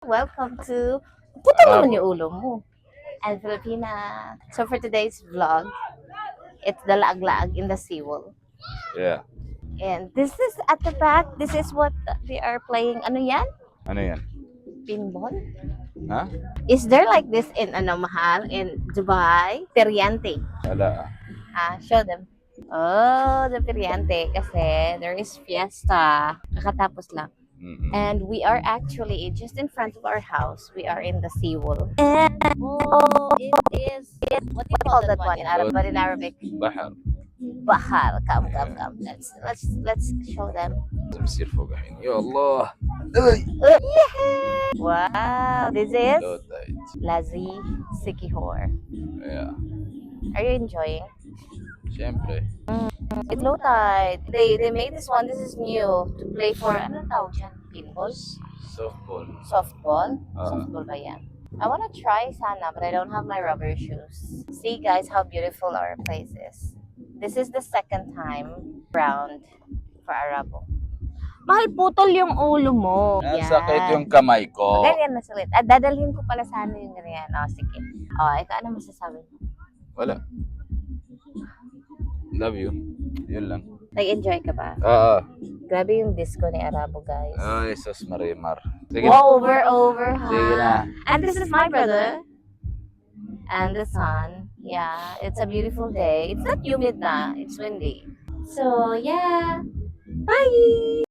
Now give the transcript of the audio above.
Welcome to Puto naman yung ulo mo. And Filipina. So for today's vlog, it's the lag-lag in the seawall. Yeah. And this is at the back. This is what they are playing. Ano yan? Ano yan? Pinball? Ha? Is there like this in Mahal, in Dubai? Periante. Wala. Show them. Oh, the Periante. Kasi there is fiesta. Kakatapos lang. Mm-mm. And we are actually just in front of our house. We are in the seawall. And it is what do you call that one in Arab? But in Arabic, بحر. bahar. Come. Let's show them. لازم يصير فوق الحين. يا الله. Wow, this is Low tide. Lazi Sikihor. Yeah. Are you enjoying? Siyempre. It's low tide. They made this one. This is new to play for ano tawag dyan? Pinball? Softball. Softball? Ah. Softball ba yan? I want to try sana, but I don't have my rubber shoes. See guys how beautiful our place is. This is the second time round for Arabo. Mahal putol yung ulo mo. Nasakit yung kamay ko. Ganyan na sulit. Dadalhin ko pala sana yung ganyan. Sige. Ikaw ano masasabi mo? Wala. Love you. Yun lang. Nag-enjoy ka ba? Oo. Grabe yung disco ni Arabo, guys. Ay, sus Marimar. Sige. Wow, over, ha? Sige na. And this is my brother. And the sun. Yeah, it's a beautiful day. It's not humid na. It's windy. So, yeah. Bye!